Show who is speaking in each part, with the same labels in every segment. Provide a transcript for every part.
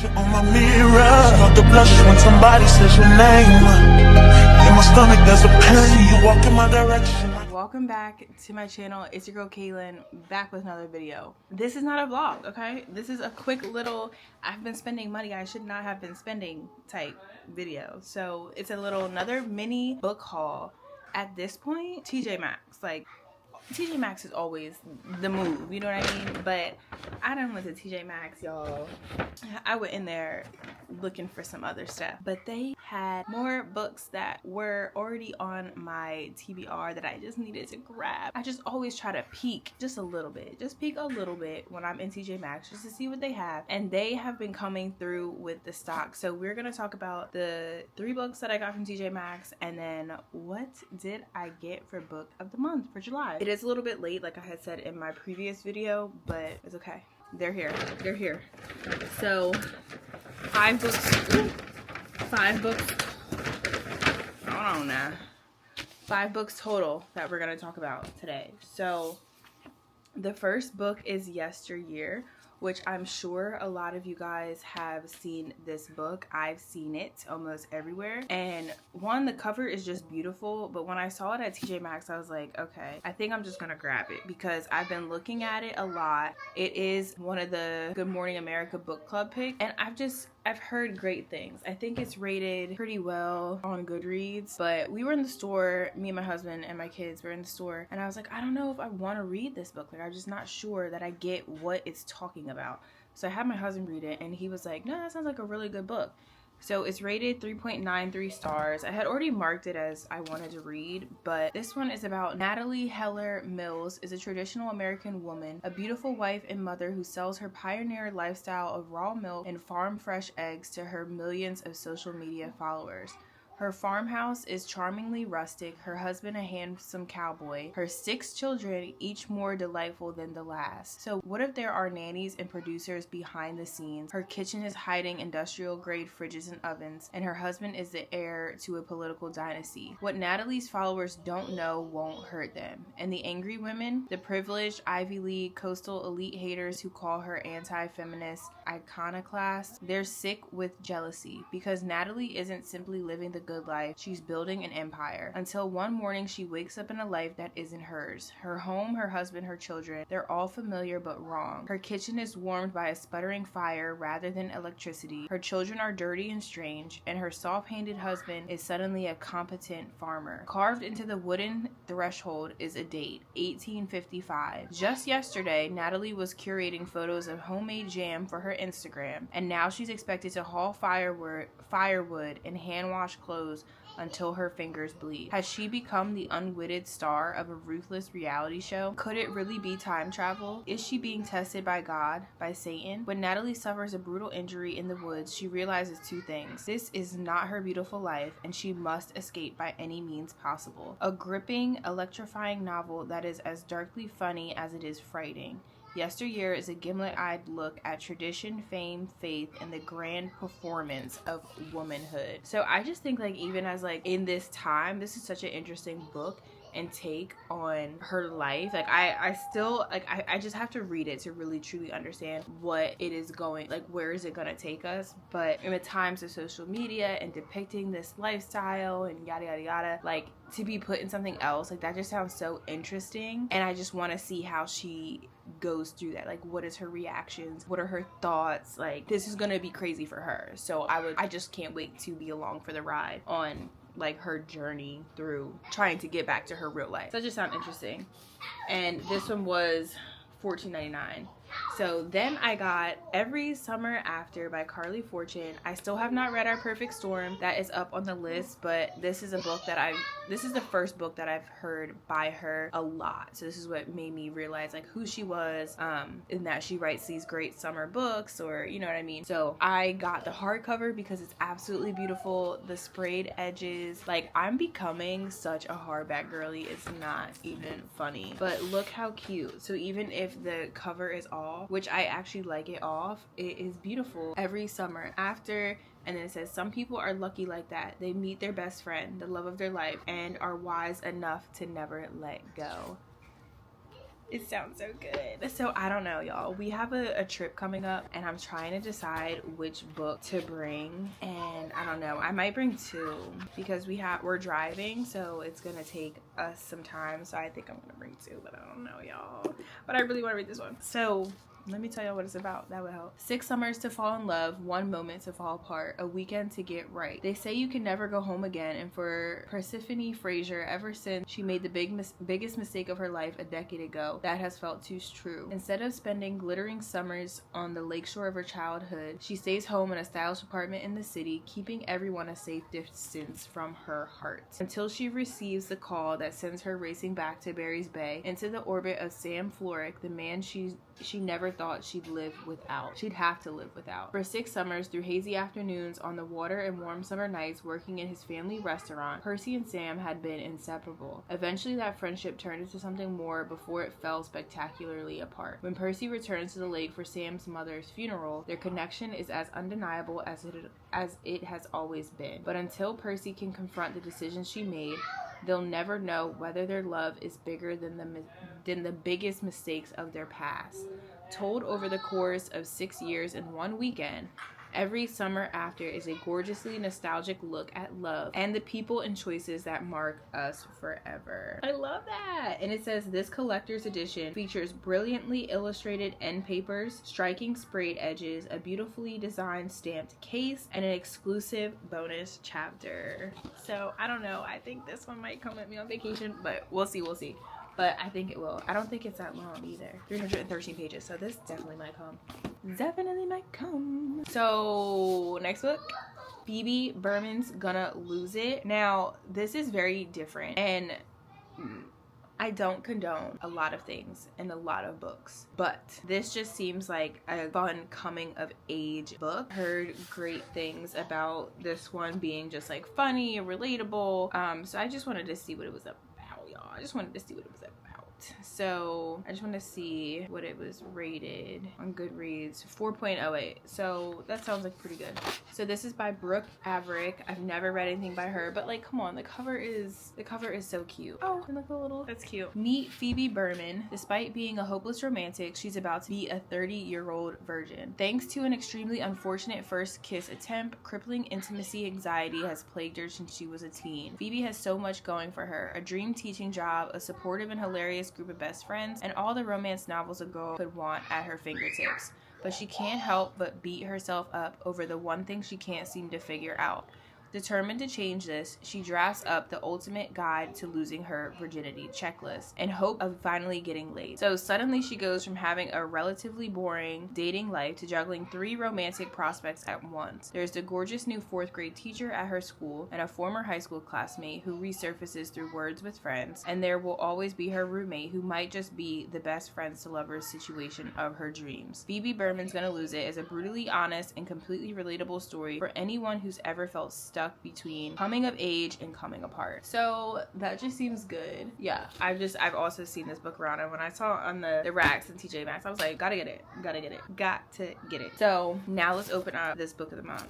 Speaker 1: You on my mirror, start to blush when somebody says your name. In my stomach there's a pain. You walk in my direction.
Speaker 2: Welcome back to my channel. It's your girl Kaylin, back with another video. This is not a vlog, okay? This is a quick little I've been spending money I should not have been spending type video. So it's a little another mini book haul. At this point, TJ Maxx, like TJ Maxx is always the move, you know what I mean? But I done went to TJ Maxx, y'all. I went in there looking for some other stuff, but they had more books that were already on my TBR that I just needed to grab. I just always try to peek just a little bit, just peek a little bit when I'm in TJ Maxx just to see what they have, and they have been coming through with the stock. So we're gonna talk about the 3 books that I got from TJ Maxx, and then what did I get for book of the month for July. It is a little bit late, like I had said in my previous video, but it's okay. They're here. They're here. So 5 books. 5 books. Hold on now. 5 books total that we're going to talk about today. So the first book is Yesteryear, which I'm sure a lot of you guys have seen this book. I've seen it almost everywhere. And one, the cover is just beautiful, but when I saw it at TJ Maxx, I was like, okay, I think I'm just gonna grab it because I've been looking at it a lot. It is one of the Good Morning America book club picks, and I've heard great things. I think it's rated pretty well on Goodreads, but we were in the store, me and my husband and my kids were in the store, and I was like, I don't know if I want to read this book. Like, I'm just not sure that I get what it's talking about. So I had my husband read it, and he was like, no, that sounds like a really good book. So it's rated 3.93 stars. I had already marked it as I wanted to read, but this one is about Natalie Heller Mills is a traditional American woman, a beautiful wife and mother who sells her pioneer lifestyle of raw milk and farm fresh eggs to her millions of social media followers. Her farmhouse is charmingly rustic, her husband a handsome cowboy, her 6 children, each more delightful than the last. So what if there are nannies and producers behind the scenes? Her kitchen is hiding industrial-grade fridges and ovens, and her husband is the heir to a political dynasty. What Natalie's followers don't know won't hurt them. And the angry women, the privileged Ivy League coastal elite haters who call her anti-feminist iconoclast, they're sick with jealousy because Natalie isn't simply living the good life, she's building an empire. Until one morning she wakes up in a life that isn't hers. Her home, her husband, her children, they're all familiar but wrong. Her kitchen is warmed by a sputtering fire rather than electricity. Her children are dirty and strange, and her soft-handed husband is suddenly a competent farmer. Carved into the wooden threshold is a date, 1855. Just yesterday, Natalie was curating photos of homemade jam for her Instagram, and now she's expected to haul firewood and hand wash clothes until her fingers bleed. Has she become the unwitted star of a ruthless reality show? Could it really be time travel? Is she being tested by God, by Satan? When Natalie suffers a brutal injury in the woods, she realizes 2 things. This is not her beautiful life, and she must escape by any means possible. A gripping, electrifying novel that is as darkly funny as it is frightening. Yesteryear is a gimlet-eyed look at tradition, fame, faith, and the grand performance of womanhood. So I just think, like, even as, like, in this time, this is such an interesting book and take on her life. Like, I still, like, I just have to read it to really truly understand what it is going, like, where is it gonna take us. But in the times of social media and depicting this lifestyle and yada yada yada, like, to be put in something else, like, that just sounds so interesting, and I just want to see how she goes through that. Like, what is her reactions, what are her thoughts? Like, this is gonna be crazy for her. So I just can't wait to be along for the ride on, like, her journey through trying to get back to her real life. So that just sounds interesting. And this one was $14.99. So then I got Every Summer After by Carly Fortune. I still have not read Our Perfect Storm. That is up on the list, but this is a book that this is the first book that I've heard by her a lot. So this is what made me realize, like, who she was, and that she writes these great summer books, or, you know what I mean? So I got the hardcover because it's absolutely beautiful. The sprayed edges, like, I'm becoming such a hardback girly. It's not even funny, but look how cute. So even if the cover is off, which I actually like it off, it is beautiful. Every Summer After, and then it says, some people are lucky like that. They meet their best friend, the love of their life, and are wise enough to never let go. It sounds so good. So I don't know, y'all. We have a trip coming up and I'm trying to decide which book to bring. And I don't know, I might bring 2 because we're driving, so it's gonna take us some time. So I think I'm gonna bring 2, but I don't know, y'all. But I really want to read this one. So let me tell y'all what it's about. That would help. 6 summers to fall in love, 1 moment to fall apart, a weekend to get right. They say you can never go home again, and for Persephone Fraser, ever since she made the biggest mistake of her life a decade ago, that has felt too true. Instead of spending glittering summers on the lakeshore of her childhood, she stays home in a stylish apartment in the city, keeping everyone a safe distance from her heart. Until she receives the call that sends her racing back to Barry's Bay, into the orbit of Sam Florrick, the man she never thought she'd have to live without. For 6 summers, through hazy afternoons on the water and warm summer nights working in his family restaurant, Percy and Sam had been inseparable. Eventually that friendship turned into something more before it fell spectacularly apart. When Percy returns to the lake for Sam's mother's funeral, their connection is as undeniable as it has always been. But until Percy can confront the decisions she made, they'll never know whether their love is bigger than the biggest mistakes of their past. Told over the course of 6 years in 1 weekend, Every Summer After is a gorgeously nostalgic look at love and the people and choices that mark us forever. I love that. And it says this collector's edition features brilliantly illustrated end papers, striking sprayed edges, a beautifully designed stamped case, and an exclusive bonus chapter. So I don't know. I think this one might come with me on vacation, but we'll see. But I think it will. I don't think it's that long either. 313 pages. So this definitely might come. So next book, Phoebe Berman's Gonna Lose It. Now this is very different, and I don't condone a lot of things in a lot of books, but this just seems like a fun coming of age book. Heard great things about this one being just like funny and relatable. So I just wanted to see what it was about, y'all. So I just want to see what it was rated on Goodreads. 4.08. So that sounds like pretty good. So this is by Brooke Averick. I've never read anything by her, but like, come on, the cover is so cute. Oh, and look a little, that's cute. Meet Phoebe Berman. Despite being a hopeless romantic, she's about to be a 30-year-old virgin. Thanks to an extremely unfortunate first kiss attempt, crippling intimacy anxiety has plagued her since she was a teen. Phoebe has so much going for her: a dream teaching job, a supportive and hilarious group of best friends, and all the romance novels a girl could want at her fingertips. But she can't help but beat herself up over the one thing she can't seem to figure out. Determined to change this, she drafts up the ultimate guide to losing her virginity checklist in hope of finally getting laid. So suddenly she goes from having a relatively boring dating life to juggling 3 romantic prospects at once. There's the gorgeous new 4th grade teacher at her school and a former high school classmate who resurfaces through words with friends, and there will always be her roommate who might just be the best friends to lovers situation of her dreams. Phoebe Berman's Gonna Lose It is a brutally honest and completely relatable story for anyone who's ever felt stuck between coming of age and coming apart. So that just seems good. Yeah, I've also seen this book around, and when I saw it on the racks in TJ Maxx, I was like, got to get it. So now let's open up this book of the month.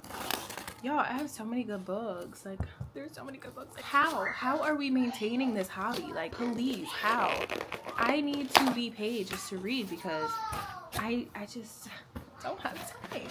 Speaker 2: Y'all, I have so many good books. Like, there's so many good books. Like, how are we maintaining this hobby? Like, please, how? I need 2B pages to read because I just don't have time.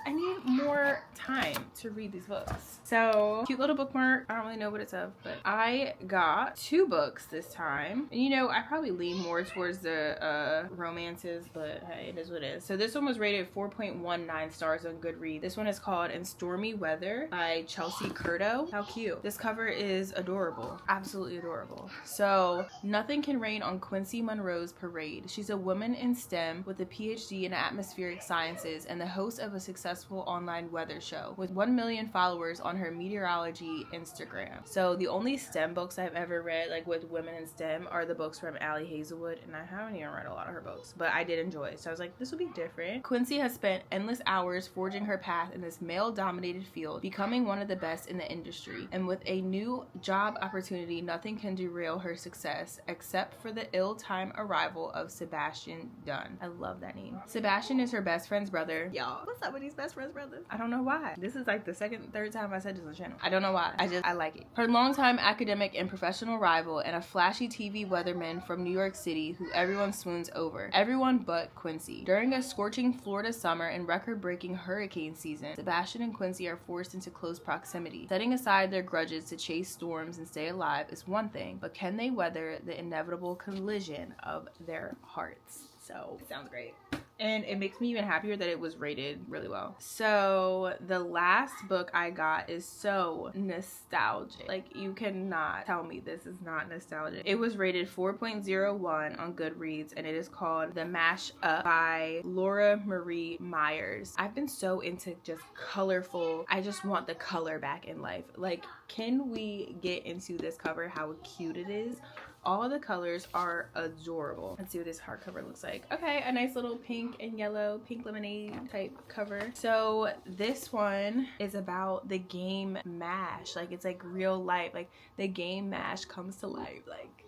Speaker 2: I need more time to read these books. So, cute little bookmark. I don't really know what it's of, but I got 2 books this time. And you know, I probably lean more towards the romances, but hey, it is what it is. So this one was rated 4.19 stars on Goodreads. This one is called In Stormy Weather by Chelsea Curto. How cute. This cover is adorable. Absolutely adorable. So, nothing can rain on Quincy Monroe's parade. She's a woman in STEM with a PhD in atmospheric sciences and the host of a successful online weather show with 1 million followers on her meteorology Instagram. So the only STEM books I've ever read, like with women in STEM, are the books from Allie Hazelwood, and I haven't even read a lot of her books, but I did enjoy it. So I was like, this will be different. Quincy has spent endless hours forging her path in this male-dominated field, becoming one of the best in the industry. And with a new job opportunity, nothing can derail her success except for the ill-timed arrival of Sebastian Dunn. I love that name. Sebastian is her best friend's brother. Y'all, what's up with these best friends brothers? I don't know why. This is like like the third time I said this on the channel. I don't know why. I like it. Her longtime academic and professional rival and a flashy TV weatherman from New York City who everyone swoons over. Everyone but Quincy. During a scorching Florida summer and record-breaking hurricane season, Sebastian and Quincy are forced into close proximity. Setting aside their grudges to chase storms and stay alive is one thing, but can they weather the inevitable collision of their hearts? So, it sounds great. And it makes me even happier that it was rated really well. So the last book I got is so nostalgic. Like, you cannot tell me this is not nostalgic. It was rated 4.01 on Goodreads, and it is called The Mash Up by Laura Marie Myers. I've been so into just colorful, I just want the color back in life. Like, can we get into this cover, how cute it is? All the colors are adorable. Let's see what this hardcover looks like. Okay, a nice little pink and yellow, pink lemonade type cover. So this one is about the game MASH. Like, it's like real life. Like, the game MASH comes to life. Like,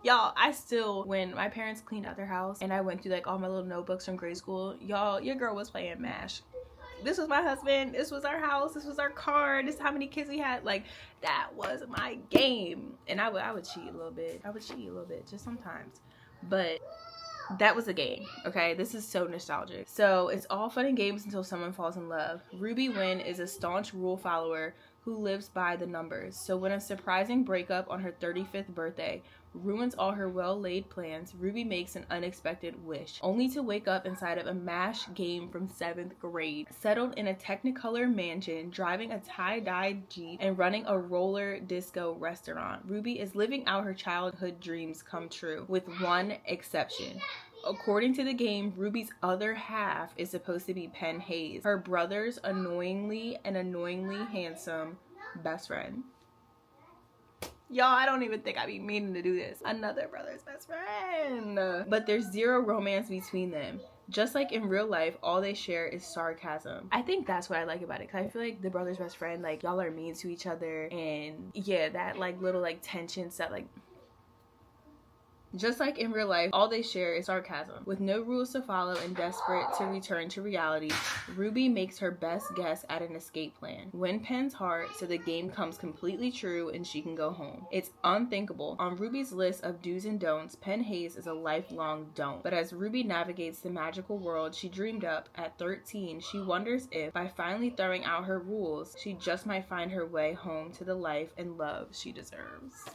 Speaker 2: y'all, I still, when my parents cleaned out their house and I went through like all my little notebooks from grade school, y'all, your girl was playing MASH. This was my husband, this was our house, this was our car, this is how many kids we had. Like, that was my game. And I would cheat a little bit. I would cheat a little bit, just sometimes. But that was a game, okay? This is so nostalgic. So it's all fun and games until someone falls in love. Ruby Wynn is a staunch rule follower who lives by the numbers. So when a surprising breakup on her 35th birthday ruins all her well-laid plans, Ruby makes an unexpected wish, only to wake up inside of a MASH game from 7th grade. Settled in a Technicolor mansion, driving a tie-dyed Jeep, and running a roller disco restaurant, Ruby is living out her childhood dreams come true, with one exception. According to the game, Ruby's other half is supposed to be Penn Hayes, her brother's annoyingly handsome best friend. Y'all, I don't even think I be meaning to do this. Another brother's best friend. But there's zero romance between them. Just like in real life, all they share is sarcasm. I think that's what I like about it, because I feel like the brother's best friend, like, y'all are mean to each other, and yeah, that like little like tension stuff, like, just like in real life, all they share is sarcasm. With no rules to follow and desperate to return to reality, Ruby makes her best guess at an escape plan. Win Penn's heart so the game comes completely true and she can go home. It's unthinkable. On Ruby's list of do's and don'ts, Penn Hayes is a lifelong don't. But as Ruby navigates the magical world she dreamed up at 13, she wonders if, by finally throwing out her rules, she just might find her way home to the life and love she deserves.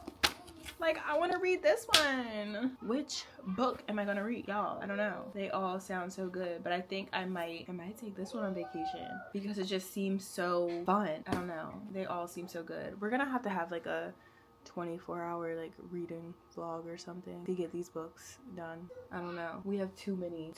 Speaker 2: Like, I want to read this one. Which book am I gonna read? Y'all, I don't know. They all sound so good, but I think I might take this one on vacation because it just seems so fun. I don't know. They all seem so good. We're gonna have to have like a 24-hour like reading vlog or something to get these books done. I don't know. We have too many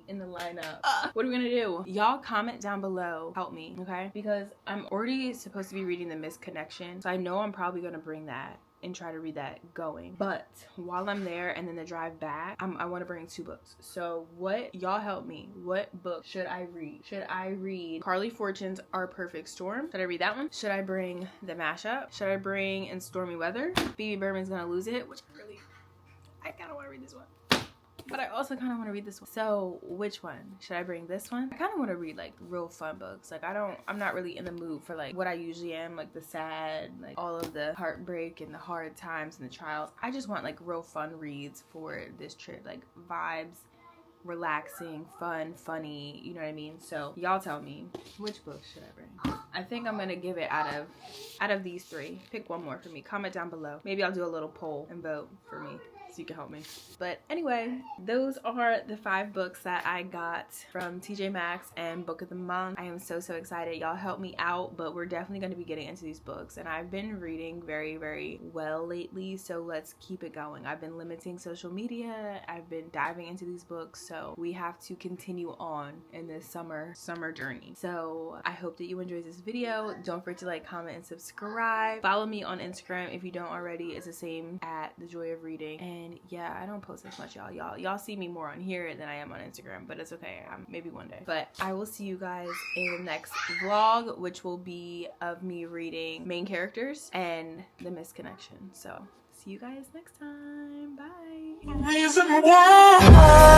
Speaker 2: in the lineup. What are we gonna do? Y'all comment down below. Help me, okay? Because I'm already supposed to be reading The Missed Connection, so I know I'm probably gonna bring that and try to read that going. But while I'm there and then the drive back, I want to bring 2 books. So what, y'all help me, what book should I read? Should I read Carly Fortune's Our Perfect Storm? Should I read that one? Should I bring The Mashup? Should I bring In Stormy Weather? Phoebe Berman's Gonna Lose It, which I kind of want to read this one. But I also kind of want to read this one. So which one? Should I bring this one? I kind of want to read like real fun books. Like, I'm not really in the mood for like what I usually am, like the sad, like all of the heartbreak and the hard times and the trials. I just want like real fun reads for this trip, like vibes, relaxing, fun, funny, you know what I mean? So y'all tell me, which book should I bring? I think I'm gonna give it out of these 3. Pick one more for me. Comment down below. Maybe I'll do a little poll and vote for me so you can help me. But anyway, those are the 5 books that I got from TJ Maxx and Book of the Month. I am so excited. Y'all help me out, but we're definitely going to be getting into these books, and I've been reading very well lately, so let's keep it going. I've been limiting social media. I've been diving into these books, so we have to continue on in this summer journey. So I hope that you enjoyed this video. Don't forget to like, comment, and subscribe. Follow me on Instagram if you don't already. It's the same at The Joy of Reading. And yeah, I don't post as much, y'all see me more on here than I am on Instagram, but it's okay. Maybe one day. But I will see you guys in the next vlog, which will be of me reading Main Characters and The Missed Connection. So see you guys next time. Bye.
Speaker 1: Reason why